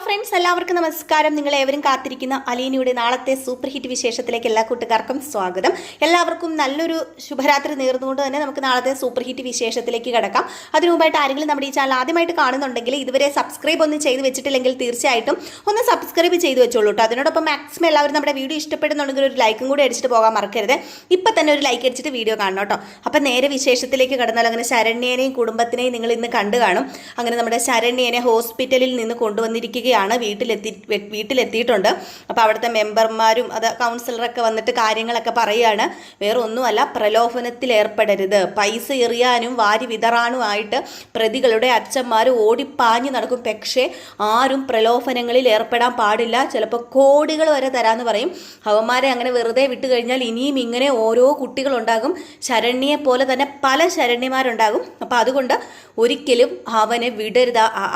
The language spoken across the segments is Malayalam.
ഫ്രണ്ട്സ്, എല്ലാവർക്കും നമസ്കാരം. നിങ്ങളേവരും കാത്തിരിക്കുന്ന അലീനയുടെ നാളത്തെ സൂപ്പർ ഹിറ്റ് വിശേഷത്തിലേക്ക് എല്ലാ കൂട്ടുകാർക്കും സ്വാഗതം. എല്ലാവർക്കും നല്ലൊരു ശുഭരാത്രി നേർന്നുകൊണ്ട് തന്നെ നമുക്ക് നാളത്തെ സൂപ്പർ ഹിറ്റ് വിശേഷത്തിലേക്ക് കിടക്കാം. അതിനു മുമ്പായിട്ട് ആരെങ്കിലും നമ്മുടെ ഈ ചാനൽ ആദ്യമായിട്ട് കാണുന്നുണ്ടെങ്കിൽ ഇതുവരെ സബ്സ്ക്രൈബ് ഒന്നും ചെയ്ത് വെച്ചിട്ടില്ലെങ്കിൽ തീർച്ചയായിട്ടും ഒന്ന് സബ്സ്ക്രൈബ് ചെയ്ത് വെച്ചോളൂ കേട്ടോ. അതിനോടൊപ്പം മാക്സിമം എല്ലാവരും നമ്മുടെ വീഡിയോ ഇഷ്ടപ്പെടുന്നുണ്ടെങ്കിൽ ഒരു ലൈക്കും കൂടി അടിച്ചിട്ട് പോകാൻ മറക്കരുത്. ഇപ്പം തന്നെ ഒരു ലൈക്ക് അടിച്ചിട്ട് വീഡിയോ കാണണം കേട്ടോ. അപ്പം നേരെ വിശേഷത്തിലേക്ക് കടന്നാൽ അങ്ങനെ ശരണ്യേനെയും കുടുംബത്തിനെയും നിങ്ങൾ ഇന്ന് കണ്ടു കാണും. അങ്ങനെ നമ്മുടെ ശരണ്യേനെ ഹോസ്പിറ്റലിൽ നിന്ന് കൊണ്ടുവന്നിരിക്കുകയാണ്. വീട്ടിലെത്തിയിട്ടുണ്ട്. അപ്പോൾ അവിടുത്തെ മെമ്പർമാരും അത് കൗൺസിലറൊക്കെ വന്നിട്ട് കാര്യങ്ങളൊക്കെ പറയുകയാണ്. വേറെ ഒന്നുമല്ല, പ്രലോഭനത്തിൽ ഏർപ്പെടരുത്. പൈസ എറിയാനും വാരി വിതറാനുമായിട്ട് പ്രതികളുടെ അച്ഛന്മാർ ഓടിപ്പാഞ്ഞു നടക്കും. പക്ഷേ ആരും പ്രലോഭനങ്ങളിൽ ഏർപ്പെടാൻ പാടില്ല. ചിലപ്പോൾ കോടികൾ വരെ തരാമെന്ന് പറയും. അവന്മാരെ അങ്ങനെ വെറുതെ വിട്ടു കഴിഞ്ഞാൽ ഇനിയും ഇങ്ങനെ ഓരോ കുട്ടികളുണ്ടാകും. ശരണ്യെ പോലെ തന്നെ പല ശരണ്യമാരുണ്ടാകും. അപ്പോൾ അതുകൊണ്ട് ഒരിക്കലും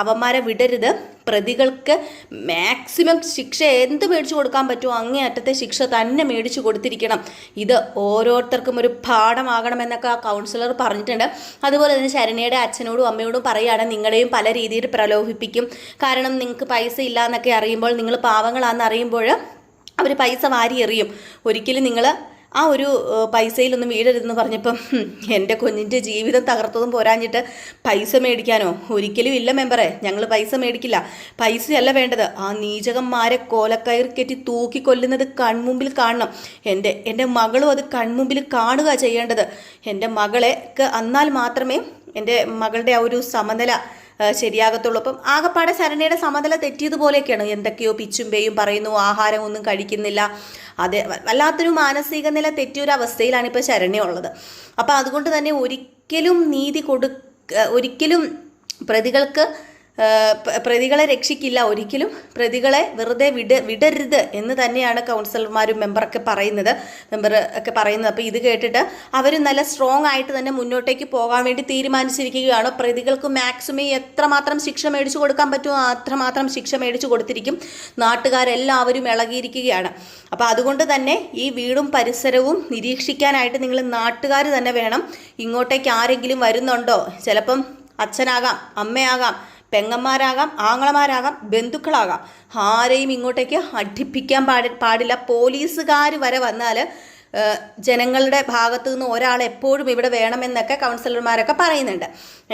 അവന്മാരെ വിടരുത്. പ്രതികൾക്ക് മാക്സിമം ശിക്ഷ എന്ത് മേടിച്ചു കൊടുക്കാൻ പറ്റുമോ അങ്ങേയറ്റത്തെ ശിക്ഷ തന്നെ മേടിച്ചു കൊടുത്തിരിക്കണം. ഇത് ഓരോരുത്തർക്കും ഒരു പാഠമാകണമെന്നൊക്കെ ആ കൗൺസിലർ പറഞ്ഞിട്ടുണ്ട്. അതുപോലെ തന്നെ ശരണ്യയുടെ അച്ഛനോടും അമ്മയോടും പറയുകയാണ്, നിങ്ങളെയും പല രീതിയിൽ പ്രലോഭിപ്പിക്കും. കാരണം നിങ്ങൾക്ക് പൈസ ഇല്ല എന്നൊക്കെ അറിയുമ്പോൾ, നിങ്ങൾ പാവങ്ങളാണെന്ന് അറിയുമ്പോൾ അവർ പൈസ വാരി എറിയും. ഒരിക്കലും നിങ്ങൾ ആ ഒരു പൈസയിലൊന്നും വീഴരുതെന്ന് പറഞ്ഞപ്പം എൻ്റെ കുഞ്ഞിൻ്റെ ജീവിതം തകർത്തതും പോരാഞ്ഞിട്ട് പൈസ മേടിക്കാനോ? ഒരിക്കലും ഇല്ല മെമ്പറെ, ഞങ്ങൾ പൈസ മേടിക്കില്ല. പൈസയല്ല വേണ്ടത്. ആ നീചകന്മാരെ കോലക്കയർ കെറ്റി തൂക്കിക്കൊല്ലുന്നത് കൺമുമ്പിൽ കാണണം. എൻ്റെ മകളും അത് കൺമുമ്പിൽ കാണുക ചെയ്യേണ്ടത്. എൻ്റെ മകളെക്ക് എന്നാൽ മാത്രമേ എൻ്റെ മകളുടെ ആ ഒരു സമനില ശരിയാകത്തുള്ളൂ. അപ്പം ആകപ്പാടെ ശരണ്യയുടെ സമനില തെറ്റിയതുപോലെയൊക്കെയാണ്. എന്തൊക്കെയോ പിച്ചും പേയും പറയുന്നു, ആഹാരം ഒന്നും കഴിക്കുന്നില്ല. അതെ, വല്ലാത്തൊരു മാനസിക നില തെറ്റിയൊരവസ്ഥയിലാണ് ഇപ്പോൾ ശരണ്യ ഉള്ളത്. അപ്പം അതുകൊണ്ട് തന്നെ ഒരിക്കലും പ്രതികളെ രക്ഷിക്കില്ല. ഒരിക്കലും പ്രതികളെ വെറുതെ വിടരുത് എന്ന് തന്നെയാണ് കൗൺസിലർമാരും മെമ്പറൊക്കെ പറയുന്നത്. അപ്പോൾ ഇത് കേട്ടിട്ട് അവർ നല്ല സ്ട്രോങ് ആയിട്ട് തന്നെ മുന്നോട്ടേക്ക് പോകാൻ വേണ്ടി തീരുമാനിച്ചിരിക്കുകയാണ്. പ്രതികൾക്ക് മാക്സിമം എത്രമാത്രം ശിക്ഷ മേടിച്ചു കൊടുക്കാൻ പറ്റുമോ അത്രമാത്രം ശിക്ഷ മേടിച്ചു കൊടുത്തിരിക്കും. നാട്ടുകാരെല്ലാവരും ഇളകിയിരിക്കുകയാണ്. അപ്പോൾ അതുകൊണ്ട് തന്നെ ഈ വീടും പരിസരവും നിരീക്ഷിക്കാനായിട്ട് നിങ്ങൾ നാട്ടുകാർ തന്നെ വേണം. ഇങ്ങോട്ടേക്ക് ആരെങ്കിലും വരുന്നുണ്ടോ? ചിലപ്പം അച്ഛനാകാം, അമ്മയാകാം, പെങ്ങന്മാരാകാം, ആങ്ങളമാരാകാം, ബന്ധുക്കളാകാം. ആരെയും ഇങ്ങോട്ടേക്ക് അടുപ്പിക്കാൻ പാടില്ല. പോലീസുകാർ വരെ വന്നാൽ ജനങ്ങളുടെ ഭാഗത്തു നിന്ന് ഒരാൾ എപ്പോഴും ഇവിടെ വേണമെന്നൊക്കെ കൗൺസിലർമാരൊക്കെ പറയുന്നുണ്ട്.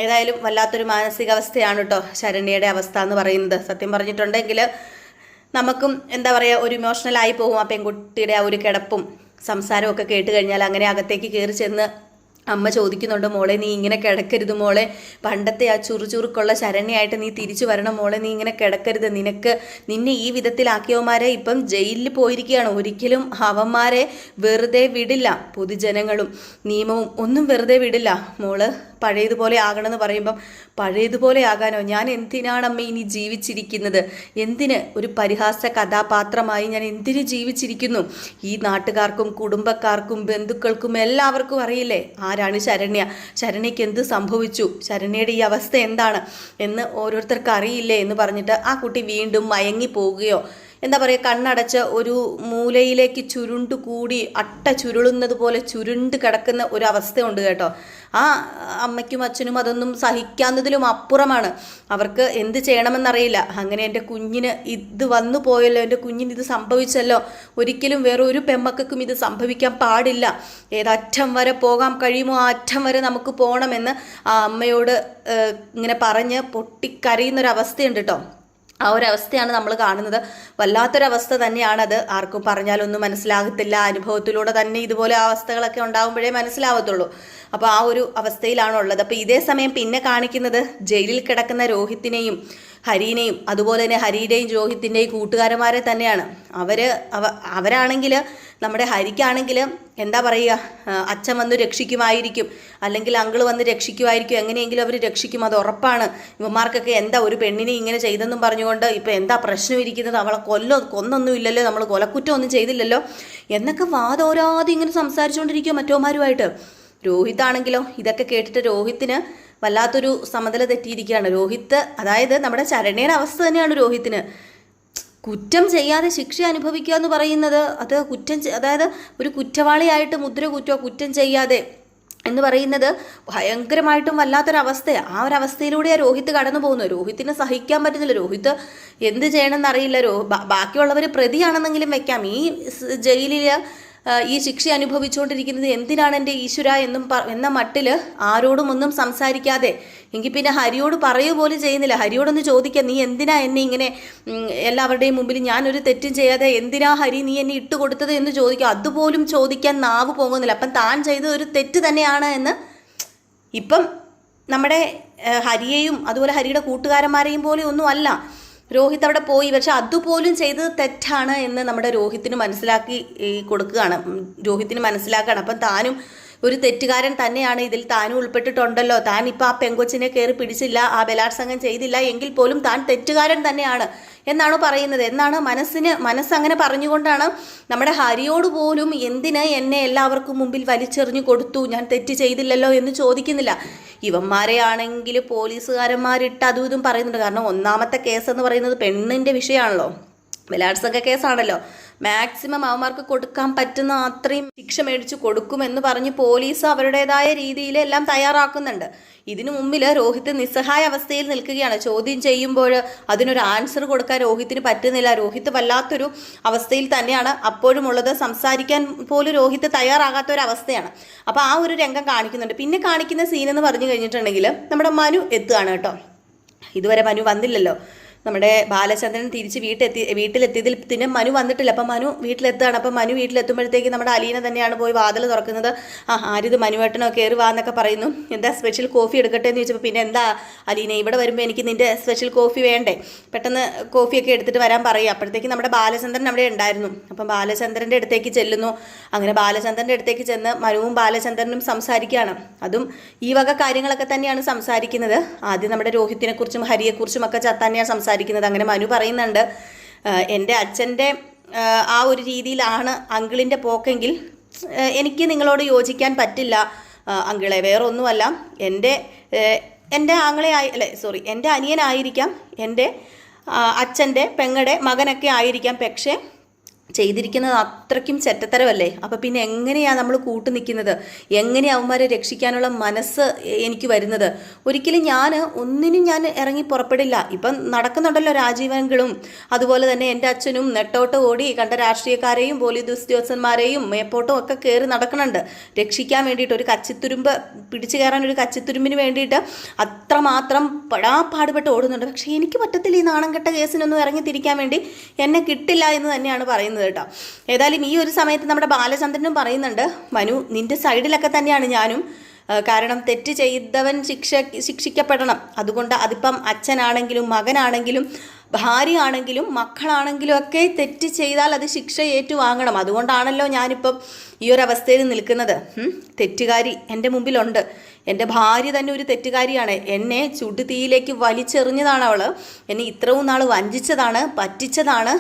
ഏതായാലും വല്ലാത്തൊരു മാനസികാവസ്ഥയാണ് കേട്ടോ ശരണ്യയുടെ അവസ്ഥ എന്ന് പറയുന്നത്. സത്യം പറഞ്ഞിട്ടുണ്ടെങ്കിൽ നമുക്കും എന്താ പറയുക, ഒരു ഇമോഷണലായി പോകും. ആ പെൺകുട്ടിയുടെ ആ ഒരു കിടപ്പും സംസാരവും ഒക്കെ കേട്ട് കഴിഞ്ഞാൽ അങ്ങനെ അകത്തേക്ക് കയറി ചെന്ന് അമ്മ ചോദിക്കുന്നുണ്ട്, മോളെ നീ ഇങ്ങനെ കിടക്കരുത് മോളെ, പണ്ടത്തെ ആ ചുറുചുറുക്കുള്ള ശരണ്യായിട്ട് നീ തിരിച്ചു വരണം മോളെ, നീ ഇങ്ങനെ കിടക്കരുത്. നിന്നെ ഈ വിധത്തിലാക്കിയവന്മാരെ ഇപ്പം ജയിലിൽ പോയിരിക്കുകയാണ്. ഒരിക്കലും അവന്മാരെ വെറുതെ വിടില്ല. പൊതുജനങ്ങളും നിയമവും ഒന്നും വെറുതെ വിടില്ല. മോള് പഴയതുപോലെ ആകണമെന്ന് പറയുമ്പം പഴയതുപോലെ ആകാനോ? ഞാൻ എന്തിനാണ് അമ്മ ഇനി ജീവിച്ചിരിക്കുന്നത്? എന്തിന് ഒരു പരിഹാസ കഥാപാത്രമായി ഞാൻ എന്തിന് ജീവിച്ചിരിക്കുന്നു? ഈ നാട്ടുകാർക്കും കുടുംബക്കാർക്കും ബന്ധുക്കൾക്കും എല്ലാവർക്കും അറിയില്ലേ ആരാണ് ശരണ്യ, ശരണ്യയ്ക്ക് എന്ത് സംഭവിച്ചു, ശരണ്യയുടെ ഈ അവസ്ഥ എന്താണ് എന്ന് ഓരോരുത്തർക്ക് അറിയില്ലേ എന്ന് പറഞ്ഞിട്ട് ആ കുട്ടി വീണ്ടും മയങ്ങി പോവുകയോ എന്താ പറയുക, കണ്ണടച്ച് ഒരു മൂലയിലേക്ക് ചുരുണ്ടുകൂടി അട്ട ചുരുളുന്നത് പോലെ ചുരുണ്ട് കിടക്കുന്ന ഒരു അവസ്ഥയുണ്ട് കേട്ടോ. ആ അമ്മയ്ക്കും അച്ഛനും അതൊന്നും സഹിക്കാവുന്നതിലും അപ്പുറമാണ്. അവർക്ക് എന്ത് ചെയ്യണമെന്നറിയില്ല. അങ്ങനെ എൻ്റെ കുഞ്ഞിന് ഇത് വന്നു പോയല്ലോ, എൻ്റെ കുഞ്ഞിന് ഇത് സംഭവിച്ചല്ലോ, ഒരിക്കലും വേറെ ഒരു പെമ്മക്കും ഇത് സംഭവിക്കാൻ പാടില്ല. ഏതറ്റം വരെ പോകാൻ കഴിയുമോ ആ അറ്റം വരെ നമുക്ക് പോകണമെന്ന് ആ അമ്മയോട് ഇങ്ങനെ പറഞ്ഞ് പൊട്ടിക്കരയുന്നൊരവസ്ഥയുണ്ട് കേട്ടോ. ആ ഒരവസ്ഥയാണ് നമ്മൾ കാണുന്നത്. വല്ലാത്തൊരവസ്ഥ തന്നെയാണത്. ആർക്കും പറഞ്ഞാലൊന്നും മനസ്സിലാകത്തില്ല. അനുഭവത്തിലൂടെ തന്നെ ഇതുപോലെ അവസ്ഥകളൊക്കെ ഉണ്ടാകുമ്പോഴേ മനസ്സിലാവത്തുള്ളൂ. അപ്പോൾ ആ ഒരു അവസ്ഥയിലാണുള്ളത്. അപ്പോൾ ഇതേ സമയം പിന്നെ കാണിക്കുന്നത് ജയിലിൽ കിടക്കുന്ന രോഹിത്തിനെയും ഹരീനെയും, അതുപോലെ തന്നെ ഹരിയുടെയും രോഹിത്തിൻ്റെയും കൂട്ടുകാരന്മാരെ തന്നെയാണ്. അവരാണെങ്കിൽ നമ്മുടെ ഹരിക്കാണെങ്കിൽ എന്താ പറയുക, അച്ഛൻ വന്ന് രക്ഷിക്കുമായിരിക്കും, അല്ലെങ്കിൽ അങ്കിൾ വന്ന് രക്ഷിക്കുമായിരിക്കും, എങ്ങനെയെങ്കിലും അവർ രക്ഷിക്കും, അത് ഉറപ്പാണ്. ഇവന്മാർക്കൊക്കെ എന്താ ഒരു പെണ്ണിനെ ഇങ്ങനെ ചെയ്തെന്നും പറഞ്ഞുകൊണ്ട് ഇപ്പം എന്താ പ്രശ്നം ഇരിക്കുന്നത്, അവളെ കൊന്നൊന്നും ഇല്ലല്ലോ, നമ്മൾ കൊലക്കുറ്റം ഒന്നും ചെയ്തില്ലല്ലോ എന്നൊക്കെ വാദോരാതെ ഇങ്ങനെ സംസാരിച്ചുകൊണ്ടിരിക്കുക മറ്റോമാരുമായിട്ട്. രോഹിത്താണെങ്കിലോ ഇതൊക്കെ കേട്ടിട്ട് രോഹിത്തിന് വല്ലാത്തൊരു സമനില തെറ്റിയിരിക്കുകയാണ്. അതായത് നമ്മുടെ ശരണ്യയുടെ അവസ്ഥ തന്നെയാണ് രോഹിത്തിന്. കുറ്റം ചെയ്യാതെ ശിക്ഷ അനുഭവിക്കുക എന്ന് പറയുന്നത് അത് അതായത് ഒരു കുറ്റവാളിയായിട്ട് മുദ്ര കുറ്റം ചെയ്യാതെ എന്ന് പറയുന്നത് ഭയങ്കരമായിട്ടും വല്ലാത്തൊരവസ്ഥയാണ്. ആ ഒരു അവസ്ഥയിലൂടെയാണ് രോഹിത് കടന്നു പോകുന്നത്. രോഹിത്തിന് സഹിക്കാൻ പറ്റുന്നില്ല. രോഹിത് എന്ത് ചെയ്യണമെന്ന് അറിയില്ല. ബാക്കിയുള്ളവർ പ്രതിയാണെന്നെങ്കിലും വെക്കാം. ഈ ജയിലിൽ ഈ ശിക്ഷ അനുഭവിച്ചുകൊണ്ടിരിക്കുന്നത് എന്തിനാണ് എൻ്റെ ഈശ്വര എന്ന മട്ടിൽ ആരോടും ഒന്നും സംസാരിക്കാതെ, എങ്കിൽ പിന്നെ ഹരിയോട് പറയുക പോലും ചെയ്യുന്നില്ല. ഹരിയോടൊന്ന് ചോദിക്കാം, നീ എന്തിനാ എന്നെ ഇങ്ങനെ എല്ലാവരുടെയും മുമ്പിൽ ഞാനൊരു തെറ്റും ചെയ്യാതെ എന്തിനാ ഹരി നീ എന്നെ ഇട്ട് കൊടുത്തത് എന്ന് ചോദിക്കുക. അതുപോലും ചോദിക്കാൻ നാവ് പോകുന്നില്ല. അപ്പം താൻ ചെയ്തത് ഒരു തെറ്റ് തന്നെയാണ് എന്ന് ഇപ്പം നമ്മുടെ ഹരിയെയും അതുപോലെ ഹരിയുടെ കൂട്ടുകാരന്മാരെയും പോലെ ഒന്നും അല്ല രോഹിത് അവിടെ പോയി. പക്ഷെ അതുപോലും ചെയ്തത് തെറ്റാണ് എന്ന് നമ്മുടെ രോഹിത്തിന് മനസ്സിലാക്കി കൊടുക്കുകയാണ്. രോഹിത്തിന് മനസ്സിലാക്കുകയാണ്. അപ്പം താനും ഒരു തെറ്റുകാരൻ തന്നെയാണ്, ഇതിൽ താനും ഉൾപ്പെട്ടിട്ടുണ്ടല്ലോ. താൻ ഇപ്പം ആ പെങ്കൊച്ചിനെ കയറി പിടിച്ചില്ല, ആ ബലാത്സംഗം ചെയ്തില്ല എങ്കിൽ പോലും താൻ തെറ്റുകാരൻ തന്നെയാണ് എന്നാണ് പറയുന്നത്. എന്നാണ് മനസ്സങ്ങനെ പറഞ്ഞുകൊണ്ടാണ് നമ്മുടെ ഹരിയോട് പോലും എന്തിന് എന്നെ എല്ലാവർക്കും മുമ്പിൽ വലിച്ചെറിഞ്ഞു കൊടുത്തു, ഞാൻ തെറ്റ് ചെയ്തില്ലല്ലോ എന്ന് ചോദിക്കുന്നില്ല. ഇവന്മാരെ ആണെങ്കിൽ പോലീസുകാരന്മാരിട്ട് അതും ഇതും പറയുന്നുണ്ട്. കാരണം ഒന്നാമത്തെ കേസ് എന്ന് പറയുന്നത് പെണ്ണിൻ്റെ വിഷയമാണല്ലോ, ബലാത്സംഗ കേസാണല്ലോ. മാക്സിമം അവന്മാർക്ക് കൊടുക്കാൻ പറ്റുന്ന അത്രയും ശിക്ഷ മേടിച്ചു കൊടുക്കുമെന്ന് പറഞ്ഞ് പോലീസ് അവരുടേതായ രീതിയിൽ എല്ലാം തയ്യാറാക്കുന്നുണ്ട്. ഇതിനു മുമ്പിൽ രോഹിത് നിസ്സഹായ അവസ്ഥയിൽ നിൽക്കുകയാണ്. ചോദ്യം ചെയ്യുമ്പോൾ അതിനൊരു ആൻസർ കൊടുക്കാൻ രോഹിത്തിന് പറ്റുന്നില്ല. രോഹിത് വല്ലാത്തൊരു അവസ്ഥയിൽ തന്നെയാണ് അപ്പോഴും ഉള്ളത്. സംസാരിക്കാൻ പോലും രോഹിത് തയ്യാറാകാത്ത ഒരു അവസ്ഥയാണ്. അപ്പോൾ ആ ഒരു രംഗം കാണിക്കുന്നുണ്ട്. പിന്നെ കാണിക്കുന്ന സീൻ എന്ന് പറഞ്ഞു കഴിഞ്ഞിട്ടുണ്ടെങ്കിൽ നമ്മുടെ മനു എത്തുകയാണ് കേട്ടോ. ഇതുവരെ മനു വന്നില്ലല്ലോ. നമ്മുടെ ബാലചന്ദ്രൻ തിരിച്ച് വീട്ടിലെത്തിയതിൽ പിന്നെ മനു വന്നിട്ടില്ല. അപ്പം മനു വീട്ടിലെത്തുകയാണ്. അപ്പം മനു വീട്ടിലെത്തുമ്പോഴത്തേക്ക് നമ്മുടെ അലീന തന്നെയാണ് പോയി വാതിൽ തുറക്കുന്നത്. ആരിത് മനുവേട്ടനോ കയറി വാ എന്നൊക്കെ പറയുന്നു. എന്താ സ്പെഷ്യൽ കോഫി എടുക്കട്ടെ എന്ന് ചോദിച്ചപ്പോൾ പിന്നെ എന്താ അലീന ഇവിടെ വരുമ്പോൾ എനിക്ക് നിൻ്റെ സ്പെഷ്യൽ കോഫി വേണ്ടേ, പെട്ടെന്ന് കോഫിയൊക്കെ എടുത്തിട്ട് വരാൻ പറയുക. അപ്പോഴത്തേക്ക് നമ്മുടെ ബാലചന്ദ്രൻ അവിടെ ഉണ്ടായിരുന്നു. അപ്പം ബാലചന്ദ്രൻ്റെ അടുത്തേക്ക് ചെല്ലുന്നു. അങ്ങനെ ബാലചന്ദ്രൻ്റെ അടുത്തേക്ക് ചെന്ന് മനുവും ബാലചന്ദ്രനും സംസാരിക്കുകയാണ്. അതും ഈ വക കാര്യങ്ങളൊക്കെ തന്നെയാണ് സംസാരിക്കുന്നത്. ആദ്യം നമ്മുടെ രോഹിത്തിനെക്കുറിച്ചും ഹരിയെക്കുറിച്ചും ഒക്കെ തന്നെയാണ് സംസാരിക്കുന്നത്. അങ്ങനെ മനു പറയുന്നുണ്ട്, എൻ്റെ അച്ഛൻ്റെ ആ ഒരു രീതിയിലാണ് അങ്കിളിൻ്റെ പോക്കെങ്കിൽ എനിക്ക് നിങ്ങളോട് യോജിക്കാൻ പറ്റില്ല അങ്കിളെ. വേറൊന്നുമല്ല, എൻ്റെ എൻ്റെ അനിയനായിരിക്കാം, എൻ്റെ അച്ഛൻ്റെ പെങ്ങളുടെ മകനൊക്കെ ആയിരിക്കാം. പക്ഷേ ചെയ്തിരിക്കുന്നത് അത്രയ്ക്കും ചെറ്റത്തരമല്ലേ. അപ്പോൾ പിന്നെ എങ്ങനെയാണ് നമ്മൾ കൂട്ടു നിൽക്കുന്നത്? എങ്ങനെ അവന്മാരെ രക്ഷിക്കാനുള്ള മനസ്സ് എനിക്ക് വരുന്നത്? ഒരിക്കലും ഒന്നിനും ഞാൻ ഇറങ്ങി പുറപ്പെടില്ല. ഇപ്പം നടക്കുന്നുണ്ടല്ലോ രാജീവങ്ങളും അതുപോലെ തന്നെ എൻ്റെ അച്ഛനും നെട്ടോട്ട് ഓടി കണ്ട രാഷ്ട്രീയക്കാരെയും പോലീസ് ഉദ്യോഗസ്ഥന്മാരെയും മേപ്പോട്ടും ഒക്കെ കയറി നടക്കുന്നുണ്ട് രക്ഷിക്കാൻ വേണ്ടിയിട്ട്. ഒരു കച്ചിത്തുരുമ്പ് പിടിച്ചു കയറാൻ ഒരു കച്ചിത്തുരുമ്പിന് വേണ്ടിയിട്ട് അത്രമാത്രം പാടുപെട്ട് ഓടുന്നുണ്ട്. പക്ഷേ എനിക്ക് പറ്റത്തില്ല. ഈ നാണം കെട്ട കേസിനൊന്നും ഇറങ്ങി തിരിക്കാൻ വേണ്ടി എന്നെ കിട്ടില്ല എന്ന് തന്നെയാണ് പറയുന്നത് കേട്ടോ. ഏതായാലും ഈ ഒരു സമയത്ത് നമ്മുടെ ബാലചന്ദ്രനും പറയുന്നുണ്ട്, മനു നിന്റെ സൈഡിലൊക്കെ തന്നെയാണ് ഞാനും. കാരണം തെറ്റ് ചെയ്തവൻ ശിക്ഷിക്കപ്പെടണം. അതുകൊണ്ട് അതിപ്പം അച്ഛനാണെങ്കിലും മകനാണെങ്കിലും ഭാര്യയാണെങ്കിലും മക്കളാണെങ്കിലും ഒക്കെ തെറ്റ് ചെയ്താൽ അത് ശിക്ഷ ഏറ്റുവാങ്ങണം. അതുകൊണ്ടാണല്ലോ ഞാനിപ്പം ഈ ഒരു അവസ്ഥയിൽ നിൽക്കുന്നത്. തെറ്റുകാരി എൻ്റെ മുമ്പിലുണ്ട്. എൻ്റെ ഭാര്യ തന്നെ ഒരു തെറ്റുകാരിയാണ്. എന്നെ ചുടുതീയിലേക്ക് വലിച്ചെറിഞ്ഞതാണ് അവൾ. എന്നെ ഇത്രയും നാൾ വഞ്ചിച്ചതാണ്, പറ്റിച്ചതാണ്.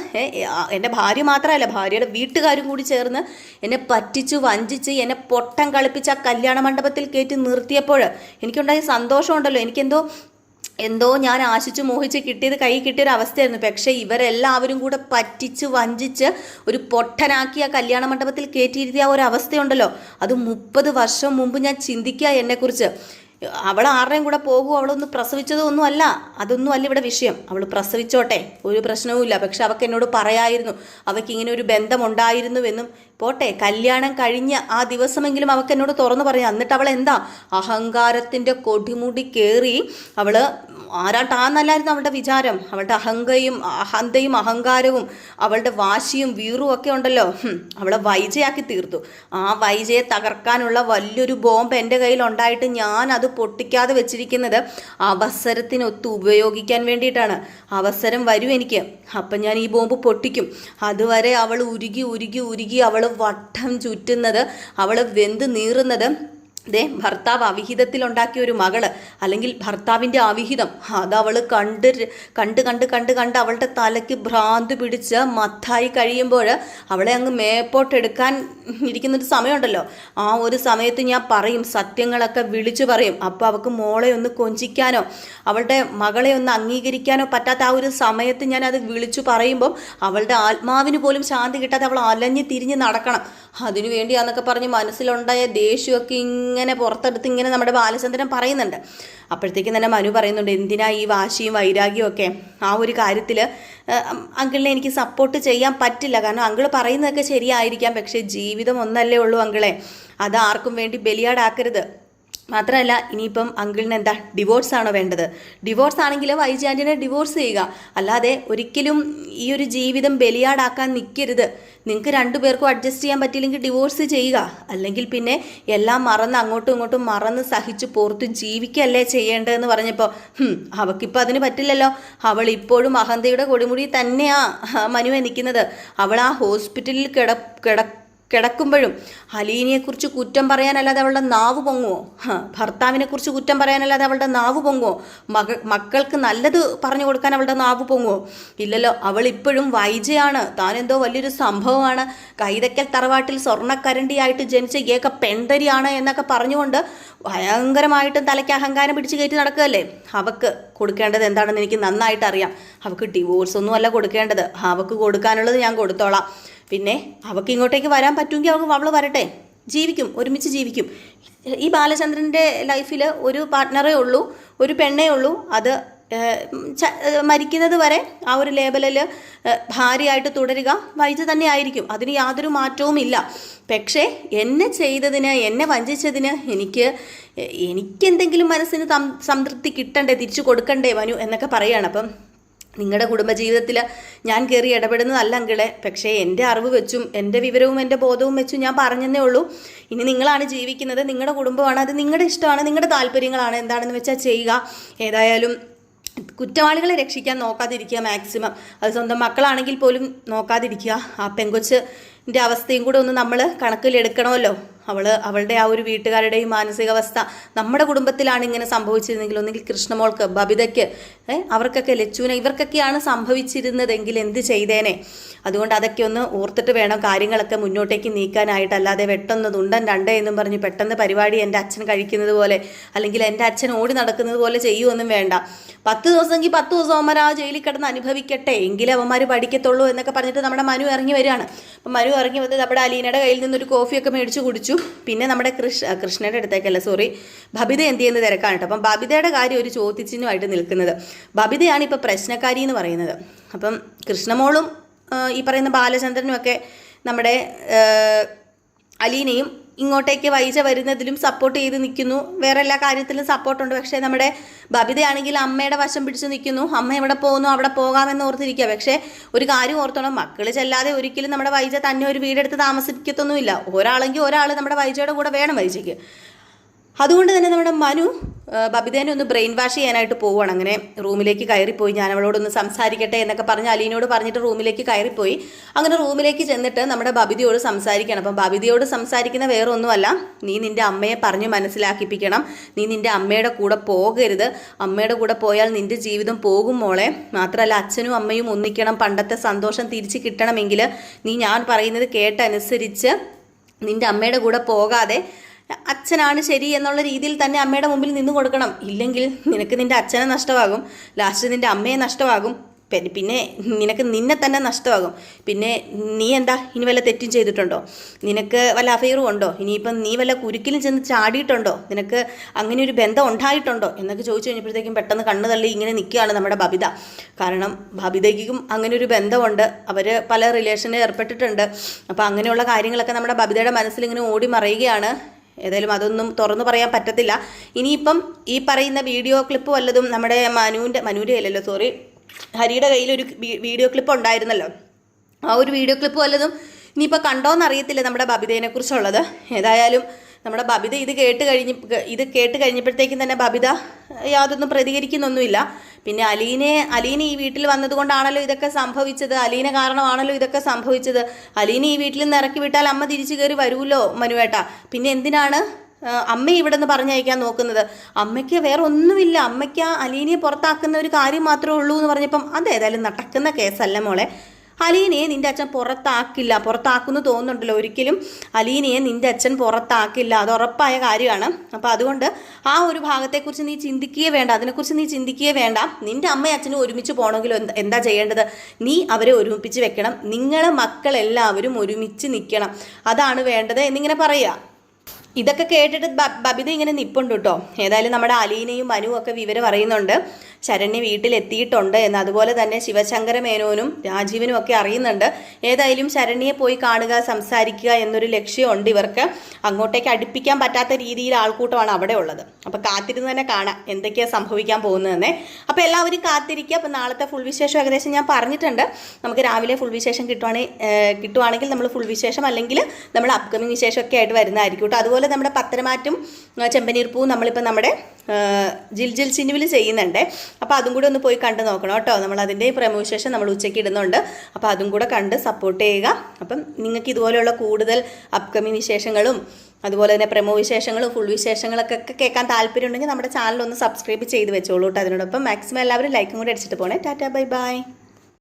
എൻ്റെ ഭാര്യ മാത്രമല്ല, ഭാര്യയുടെ വീട്ടുകാരും കൂടി ചേർന്ന് എന്നെ പറ്റിച്ചു വഞ്ചിച്ച് എന്നെ പൊട്ടം കളിപ്പിച്ച് ആ കല്യാണ മണ്ഡപത്തിൽ കയറ്റി നിർത്തിയപ്പോൾ എനിക്കുണ്ടായ സന്തോഷമുണ്ടല്ലോ. എന്തോ ഞാൻ ആശിച്ചു മോഹിച്ച് കൈ കിട്ടിയൊരു അവസ്ഥയായിരുന്നു. പക്ഷേ ഇവരെല്ലാവരും കൂടെ പറ്റിച്ച് വഞ്ചിച്ച് ഒരു പൊട്ടനാക്കിയ കല്യാണ മണ്ഡപത്തിൽ കയറ്റിയിരുത്തിയ ഒരു അവസ്ഥയുണ്ടല്ലോ, അത് 30 വർഷം മുമ്പ് ഞാൻ ചിന്തിക്കുക എന്നെക്കുറിച്ച്. അവൾ ആരുടെയും കൂടെ പോകുമോ, അവളൊന്ന് പ്രസവിച്ചതൊന്നും അല്ല, അതൊന്നും അല്ല ഇവിടെ വിഷയം. അവൾ പ്രസവിച്ചോട്ടെ, ഒരു പ്രശ്നവുമില്ല. പക്ഷെ അവൾക്ക് എന്നോട് പറയായിരുന്നു അവൾക്ക് ഇങ്ങനെ ഒരു ബന്ധമുണ്ടായിരുന്നുവെന്നും. പോട്ടെ, കല്യാണം കഴിഞ്ഞ ആ ദിവസമെങ്കിലും അവൾക്ക് എന്നോട് തുറന്നു പറഞ്ഞു. എന്നിട്ട് അവൾ എന്താ അഹങ്കാരത്തിൻ്റെ കൊടിമുടി കയറി അവൾ ആരാട്ടാന്നല്ലായിരുന്നു അവളുടെ വിചാരം. അവളുടെ അഹന്തയും അഹങ്കാരവും അവളുടെ വാശിയും വീറും ഒക്കെ ഉണ്ടല്ലോ, അവളെ വൈജയാക്കി തീർത്തു. ആ വൈജയെ തകർക്കാനുള്ള വലിയൊരു ബോംബ് എൻ്റെ കയ്യിൽ ഉണ്ടായിട്ട് ഞാൻ അത് പൊട്ടിക്കാതെ വെച്ചിരിക്കുന്നത് അവസരത്തിനൊത്ത് ഉപയോഗിക്കാൻ വേണ്ടിയിട്ടാണ്. അവസരം വരും എനിക്ക്, അപ്പം ഞാൻ ഈ ബോംബ് പൊട്ടിക്കും. അതുവരെ അവൾ ഉരുകി അവൾ വട്ടം ചുറ്റുന്നത്, അവൾ വെന്ത് നീറുന്നത്. ഭർത്താവ് അവിഹിതത്തിലുണ്ടാക്കിയ ഒരു മകള്, അല്ലെങ്കിൽ ഭർത്താവിൻ്റെ അവിഹിതം, അതവൾ കണ്ട് അവളുടെ തലയ്ക്ക് ഭ്രാന്ത് പിടിച്ച് മത്തായി കഴിയുമ്പോൾ അവളെ അങ്ങ് മേപ്പോട്ടെടുക്കാൻ ഇരിക്കുന്നൊരു സമയമുണ്ടല്ലോ. ആ ഒരു സമയത്ത് ഞാൻ പറയും, സത്യങ്ങളൊക്കെ വിളിച്ചു പറയും. അപ്പോൾ അവൾക്ക് മോളെ ഒന്ന് കൊഞ്ചിക്കാനോ അവളുടെ മകളെ ഒന്ന് അംഗീകരിക്കാനോ പറ്റാത്ത ആ ഒരു സമയത്ത് ഞാൻ അത് വിളിച്ചു പറയുമ്പം അവളുടെ ആത്മാവിന് പോലും ശാന്തി കിട്ടാതെ അവൾ അലഞ്ഞ് തിരിഞ്ഞ് നടക്കണം. അതിനു വേണ്ടിയാന്നൊക്കെ പറഞ്ഞ് മനസ്സിലുണ്ടായ ദേഷ്യമൊക്കെ ഇങ്ങനെ പുറത്തെടുത്ത് ഇങ്ങനെ നമ്മുടെ ബാലചന്ദ്രൻ പറയുന്നുണ്ട്. അപ്പോഴത്തേക്കും തന്നെ മനു പറയുന്നുണ്ട്, എന്തിനാ ഈ വാശിയും വൈരാഗ്യവും ഒക്കെ, ആ ഒരു കാര്യത്തിൽ അങ്കിളിനെ എനിക്ക് സപ്പോർട്ട് ചെയ്യാൻ പറ്റില്ല. കാരണം അങ്കിള് പറയുന്നതൊക്കെ ശരിയായിരിക്കാം, പക്ഷേ ജീവിതം ഒന്നല്ലേ ഉള്ളൂ അങ്കിളെ, അത് ആർക്കും വേണ്ടി ബലിയാടാക്കരുത്. മാത്രമല്ല ഇനിയിപ്പം അങ്കിളിന് എന്താ ഡിവോഴ്സ് ആണോ വേണ്ടത്? ഡിവോഴ്സ് ആണെങ്കിൽ വൈജി ആൻറ്റിനെ ഡിവോഴ്സ് ചെയ്യുക, അല്ലാതെ ഒരിക്കലും ഈ ഒരു ജീവിതം ബലിയാടാക്കാൻ നിൽക്കരുത്. നിങ്ങൾക്ക് രണ്ടുപേർക്കും അഡ്ജസ്റ്റ് ചെയ്യാൻ പറ്റിയില്ലെങ്കിൽ ഡിവോഴ്സ് ചെയ്യുക, അല്ലെങ്കിൽ പിന്നെ എല്ലാം മറന്ന് അങ്ങോട്ടും ഇങ്ങോട്ടും മറന്ന് സഹിച്ച് പുറത്ത് ജീവിക്കല്ലേ ചെയ്യേണ്ടതെന്ന് പറഞ്ഞപ്പോൾ അവൾക്കിപ്പോൾ അതിന് പറ്റില്ലല്ലോ. അവൾ ഇപ്പോഴും അഹന്തയുടെ കൊടിമുടി തന്നെയാ മനുവെ നിൽക്കുന്നത്. അവൾ ആ ഹോസ്പിറ്റലിൽ കിടക്കുമ്പോഴും അലീനയെക്കുറിച്ച് കുറ്റം പറയാനല്ലാതെ അവളുടെ നാവ് പൊങ്ങുമോ? ഭർത്താവിനെക്കുറിച്ച് കുറ്റം പറയാനല്ലാതെ അവളുടെ നാവ് പൊങ്ങുമോ? മക്കൾക്ക് നല്ലത് പറഞ്ഞു കൊടുക്കാൻ അവളുടെ നാവ് പൊങ്ങുമോ? ഇല്ലല്ലോ. അവൾ ഇപ്പോഴും വൈജയാണ്, താനെന്തോ വലിയൊരു സംഭവമാണ്, കൈതക്കൽ തറവാട്ടിൽ സ്വർണ്ണക്കരണ്ടിയായിട്ട് ജനിച്ച ഏക പെൺതരിയാണ് എന്നൊക്കെ പറഞ്ഞുകൊണ്ട് ഭയങ്കരമായിട്ടും തലയ്ക്ക് അഹങ്കാരം പിടിച്ച് കയറ്റി നടക്കുകയല്ലേ. അവൾക്ക് കൊടുക്കേണ്ടത് എന്താണെന്ന് എനിക്ക് നന്നായിട്ട് അറിയാം. അവൾക്ക് ഡിവോഴ്സ് ഒന്നുമല്ല കൊടുക്കേണ്ടത്, അവൾക്ക് കൊടുക്കാനുള്ളത് ഞാൻ കൊടുത്തോളാം. പിന്നെ അവൾക്ക് ഇങ്ങോട്ടേക്ക് വരാൻ പറ്റുമെങ്കിൽ അവൾ വരട്ടെ, ജീവിക്കും, ഒരുമിച്ച് ജീവിക്കും. ഈ ബാലചന്ദ്രൻ്റെ ലൈഫിൽ ഒരു പാർട്ട്ണറേ ഉള്ളൂ, ഒരു പെണ്ണേ ഉള്ളൂ. അത് മരിക്കുന്നത് വരെ ആ ഒരു ലേബലിൽ ഭാര്യയായിട്ട് തുടരുക വൈജ തന്നെ ആയിരിക്കും, അതിന് യാതൊരു മാറ്റവും ഇല്ല. പക്ഷേ എന്നെ ചെയ്തതിന്, എന്നെ വഞ്ചിച്ചതിന് എനിക്കെന്തെങ്കിലും മനസ്സിന് സംതൃപ്തി കിട്ടണ്ടേ, തിരിച്ചു കൊടുക്കണ്ടേ മനു എന്നൊക്കെ പറയുകയാണ്. അപ്പം നിങ്ങളുടെ കുടുംബജീവിതത്തിൽ ഞാൻ കയറി ഇടപെടുന്നതല്ല അങ്കിളെ, പക്ഷേ എൻ്റെ അറിവ് വെച്ചും എൻ്റെ വിവരവും എൻ്റെ ബോധവും വെച്ചും ഞാൻ പറഞ്ഞതേ ഉള്ളൂ. ഇനി നിങ്ങളാണ് ജീവിക്കുന്നത്, നിങ്ങളുടെ കുടുംബമാണ്, അത് നിങ്ങളുടെ ഇഷ്ടമാണ്, നിങ്ങളുടെ താല്പര്യങ്ങളാണ്, എന്താണെന്ന് വെച്ചാൽ ചെയ്യുക. ഏതായാലും കുറ്റവാളികളെ രക്ഷിക്കാൻ നോക്കാതിരിക്കുക മാക്സിമം. അത് സ്വന്തം മക്കളാണെങ്കിൽ പോലും നോക്കാതിരിക്കുക. ആ പെങ്കൊച്ചിൻ്റെ അവസ്ഥയും കൂടെ ഒന്ന് നമ്മൾ കണക്കിലെടുക്കണമല്ലോ. അവളുടെ ആ ഒരു വീട്ടുകാരുടെയും മാനസികാവസ്ഥ നമ്മുടെ കുടുംബത്തിലാണ് ഇങ്ങനെ സംഭവിച്ചിരുന്നെങ്കിൽ, ഒന്നെങ്കിൽ കൃഷ്ണമോൾക്ക്, ബബിതയ്ക്ക്, അവർക്കൊക്കെ, ലച്ചുവിന്, ഇവർക്കൊക്കെയാണ് സംഭവിച്ചിരുന്നതെങ്കിൽ എന്ത് ചെയ്തേനെ? അതുകൊണ്ട് അതൊക്കെ ഒന്ന് ഓർത്തിട്ട് വേണം കാര്യങ്ങളൊക്കെ മുന്നോട്ടേക്ക് നീക്കാനായിട്ട്. അല്ലാതെ വെട്ടൊന്ന് തുണ്ടൻ രണ്ടേ എന്നും പറഞ്ഞ് പെട്ടെന്ന് പരിപാടി എൻ്റെ അച്ഛൻ കഴിക്കുന്നത് പോലെ, അല്ലെങ്കിൽ എൻ്റെ അച്ഛൻ ഓടി നടക്കുന്നത് പോലെ ചെയ്യുമൊന്നും വേണ്ട. 10 ദിവസമെങ്കിൽ 10 ദിവസം അവന്മാർ ആ ജയിലിൽ കിടന്ന് അനുഭവിക്കട്ടെ, എങ്കിലും അവന്മാർ പഠിക്കത്തുള്ളൂ എന്നൊക്കെ പറഞ്ഞിട്ട് നമ്മുടെ മനു ഇറങ്ങി വരികയാണ്. അപ്പം മനു ഇറങ്ങി വന്ന് നമ്മുടെ അലീനയുടെ കയ്യിൽ നിന്നൊരു കോഫിയൊക്കെ മേടിച്ച് കുടിച്ചു. പിന്നെ നമ്മുടെ കൃഷ്ണയുടെ അടുത്തേക്കല്ല, ബബിത എന്ത് ചെയ്യുന്ന തിരക്കാണ് കേട്ടോ. അപ്പം ബബിതയുടെ കാര്യം ഒരു ചോദ്യചിഹ്നമായിട്ട് നിൽക്കുന്നത്. ബബിതയാണ് ഇപ്പോൾ പ്രശ്നക്കാരി എന്ന് പറയുന്നത്. അപ്പം കൃഷ്ണമോളും ഈ പറയുന്ന ബാലചന്ദ്രനും ഒക്കെ നമ്മുടെ അലീനയും ഇങ്ങോട്ടേക്ക് വൈജ വരുന്നതിലും സപ്പോർട്ട് ചെയ്ത് നിൽക്കുന്നു. വേറെ എല്ലാ കാര്യത്തിലും സപ്പോർട്ടുണ്ട്. പക്ഷേ നമ്മുടെ ബബിതയാണെങ്കിൽ അമ്മയുടെ വശം പിടിച്ച് നിൽക്കുന്നു. അമ്മ എവിടെ പോകുന്നു അവിടെ പോകാമെന്ന് ഓർത്തിരിക്കുക. പക്ഷേ ഒരു കാര്യം ഓർത്തോണം, മക്കൾ ചെല്ലാതെ ഒരിക്കലും നമ്മുടെ വൈജ തന്നെ ഒരു വീടെടുത്ത് താമസിക്കത്തൊന്നുമില്ല. ഒരാളെങ്കിൽ ഒരാൾ നമ്മുടെ വൈജയുടെ കൂടെ വേണം വൈജയ്ക്ക്. അതുകൊണ്ട് തന്നെ നമ്മുടെ മനു ബബിതേനെ ഒന്ന് ബ്രെയിൻ വാഷ് ചെയ്യാനായിട്ട് പോവുകയാണ്. അങ്ങനെ റൂമിലേക്ക് കയറിപ്പോയി. ഞാൻ അവളോടൊന്ന് സംസാരിക്കട്ടെ എന്നൊക്കെ പറഞ്ഞ് അലീനോട് പറഞ്ഞിട്ട് റൂമിലേക്ക് കയറിപ്പോയി. അങ്ങനെ റൂമിലേക്ക് ചെന്നിട്ട് നമ്മുടെ ബബിതയോട് സംസാരിക്കണം. അപ്പം ബബിതയോട് സംസാരിക്കുന്ന വേറെ ഒന്നുമല്ല, നീ നിൻ്റെ അമ്മയെ പറഞ്ഞ് മനസ്സിലാക്കിപ്പിക്കണം, നീ നിൻ്റെ അമ്മയുടെ കൂടെ പോകരുത്, അമ്മയുടെ കൂടെ പോയാൽ നിൻ്റെ ജീവിതം പോകും മോളെ. മാത്രമല്ല അച്ഛനും അമ്മയും ഒന്നിക്കണം, പണ്ടത്തെ സന്തോഷം തിരിച്ച് കിട്ടണമെങ്കിൽ നീ ഞാൻ പറയുന്നത് കേട്ടനുസരിച്ച് നിൻ്റെ അമ്മയുടെ കൂടെ പോകാതെ അച്ഛനാണ് ശരി എന്നുള്ള രീതിയിൽ തന്നെ അമ്മയുടെ മുമ്പിൽ നിന്ന് കൊടുക്കണം. ഇല്ലെങ്കിൽ നിനക്ക് നിൻ്റെ അച്ഛനെ നഷ്ടമാകും, ലാസ്റ്റ് നിൻ്റെ അമ്മയെ നഷ്ടമാകും, പിന്നെ നിനക്ക് നിന്നെ തന്നെ നഷ്ടമാകും. പിന്നെ നീ എന്താ ഇനി വല്ല തെറ്റും ചെയ്തിട്ടുണ്ടോ? നിനക്ക് വല്ല അഫെയറും ഉണ്ടോ? ഇനിയിപ്പം നീ വല്ല കുരുക്കിലും ചെന്ന് ചാടിയിട്ടുണ്ടോ? നിനക്ക് അങ്ങനെ ഒരു ബന്ധം ഉണ്ടായിട്ടുണ്ടോ എന്നൊക്കെ ചോദിച്ചു കഴിഞ്ഞപ്പോഴത്തേക്കും പെട്ടെന്ന് കണ്ണ് തള്ളി ഇങ്ങനെ നിൽക്കുകയാണ് നമ്മുടെ ബബിത. കാരണം ബബിതയ്ക്കും അങ്ങനെ ഒരു ബന്ധമുണ്ട്, അവർ പല റിലേഷനിൽ ഏർപ്പെട്ടിട്ടുണ്ട്. അപ്പോൾ അങ്ങനെയുള്ള കാര്യങ്ങളൊക്കെ നമ്മുടെ ബബിതയുടെ മനസ്സിൽ ഇങ്ങനെ ഓടി മറയുകയാണ്. ഏതായാലും അതൊന്നും തുറന്നു പറയാൻ പറ്റത്തില്ല. ഇനിയിപ്പം ഈ പറയുന്ന വീഡിയോ ക്ലിപ്പ് വല്ലതും നമ്മുടെ മനുവിൻ്റെ അല്ലല്ലോ ഹരിയുടെ കയ്യിലൊരു വീഡിയോ ക്ലിപ്പ് ഉണ്ടായിരുന്നല്ലോ, ആ ഒരു വീഡിയോ ക്ലിപ്പ് വല്ലതും ഇനിയിപ്പോൾ കണ്ടോയെന്നറിയത്തില്ല നമ്മുടെ ബബിതയെ കുറിച്ചുള്ളത്. ഏതായാലും നമ്മുടെ ബബിത ഇത് കേട്ട് കഴിഞ്ഞപ്പോഴത്തേക്കും തന്നെ ബബിത യാതൊന്നും പ്രതികരിക്കുന്നൊന്നുമില്ല. പിന്നെ അലീന ഈ വീട്ടിൽ വന്നതുകൊണ്ടാണല്ലോ ഇതൊക്കെ സംഭവിച്ചത്, അലീന കാരണമാണല്ലോ ഇതൊക്കെ സംഭവിച്ചത്. അലീന ഈ വീട്ടിൽ നിന്ന് ഇറക്കി വിട്ടാൽ അമ്മ തിരിച്ചു കയറി വരുമല്ലോ മനുവേട്ട, പിന്നെ എന്തിനാണ് അമ്മ ഇവിടെ നിന്ന് പറഞ്ഞയക്കാൻ നോക്കുന്നത്? അമ്മയ്ക്ക് വേറെ ഒന്നുമില്ല, അമ്മയ്ക്ക് അലീനയെ പുറത്താക്കുന്ന ഒരു കാര്യം മാത്രമേ ഉള്ളൂ എന്ന് പറഞ്ഞപ്പം അതേതായാലും നടക്കുന്ന കേസല്ല മോളെ. അലീനയെ നിൻ്റെ അച്ഛൻ പുറത്താക്കുമെന്ന് തോന്നുന്നുണ്ടല്ലോ. ഒരിക്കലും അലീനയെ നിൻ്റെ അച്ഛൻ പുറത്താക്കില്ല, അത് ഉറപ്പായ കാര്യമാണ്. അപ്പോൾ അതുകൊണ്ട് ആ ഒരു ഭാഗത്തെക്കുറിച്ച് നീ ചിന്തിക്കുകയേ വേണ്ട, അതിനെക്കുറിച്ച് നീ ചിന്തിക്കുകയേ വേണ്ട. നിൻ്റെ അമ്മയും അച്ഛനും ഒരുമിച്ച് പോകണമെങ്കിൽ എന്താ ചെയ്യേണ്ടത്? നീ അവരെ ഒരുമിപ്പിച്ച് വെക്കണം, നിങ്ങളെ മക്കളെല്ലാവരും ഒരുമിച്ച് നിൽക്കണം, അതാണ് വേണ്ടത് എന്നിങ്ങനെ പറയുക. ഇതൊക്കെ കേട്ടിട്ട് ബബിത ഇങ്ങനെ നിപ്പുണ്ട് കേട്ടോ. ഏതായാലും നമ്മുടെ അലീനയും മനുവും ഒക്കെ വിവരം അറിയുന്നുണ്ട്, ശരണ്യ വീട്ടിലെത്തിയിട്ടുണ്ട് എന്ന്. അതുപോലെ തന്നെ ശിവശങ്കര മേനോനും രാജീവനും ഒക്കെ അറിയുന്നുണ്ട്. ഏതായാലും ശരണ്യയെ പോയി കാണുക, സംസാരിക്കുക എന്നൊരു ലക്ഷ്യമുണ്ട് ഇവർക്ക്. അങ്ങോട്ടേക്ക് അടുപ്പിക്കാൻ പറ്റാത്ത രീതിയിൽ ആൾക്കൂട്ടമാണ് അവിടെ ഉള്ളത്. അപ്പോൾ കാത്തിരുന്ന് തന്നെ കാണാം എന്തൊക്കെയാണ് സംഭവിക്കാൻ പോകുന്നതെന്നേ. അപ്പോൾ എല്ലാവരും കാത്തിരിക്കുക. അപ്പോൾ നാളത്തെ ഫുൾ വിശേഷം ഏകദേശം ഞാൻ പറഞ്ഞിട്ടുണ്ട്. നമുക്ക് രാവിലെ ഫുൾ വിശേഷം കിട്ടുവാണെങ്കിൽ നമ്മൾ ഫുൾ വിശേഷം, അല്ലെങ്കിൽ നമ്മൾ അപ്കമിങ് വിശേഷമൊക്കെ ആയിട്ട് വരുന്നതായിരിക്കും കേട്ടോ. അതുപോലെ നമ്മുടെ പത്തനമാറ്റും ചെമ്പനീർപ്പൂവും നമ്മളിപ്പോൾ നമ്മുടെ ജിൽ സിനിമയിൽ ചെയ്യുന്നുണ്ട്. അപ്പോൾ അതും കൂടെ ഒന്ന് പോയി കണ്ട് നോക്കണം കേട്ടോ. നമ്മളതിൻ്റെ പ്രമോ വിശേഷം നമ്മൾ ഉച്ചയ്ക്ക് ഇടുന്നുണ്ട്. അപ്പോൾ അതും കൂടെ കണ്ട് സപ്പോർട്ട് ചെയ്യുക. അപ്പം നിങ്ങൾക്ക് ഇതുപോലെയുള്ള കൂടുതൽ അപ്കമിങ് വിശേഷങ്ങളും അതുപോലെ തന്നെ പ്രമോ വിശേഷങ്ങളും ഫുൾ വിശേഷങ്ങളൊക്കെ കേൾക്കാൻ താല്പര്യം ഉണ്ടെങ്കിൽ നമ്മുടെ ചാനൽ ഒന്ന് സബ്സ്ക്രൈബ് ചെയ്ത് വെച്ചോളൂ കേട്ടോ. അതിനോടൊപ്പം മാക്സിമം എല്ലാവരും ലൈക്കും കൂടെ അടിച്ചിട്ട് പോണേ. Tata bye bye.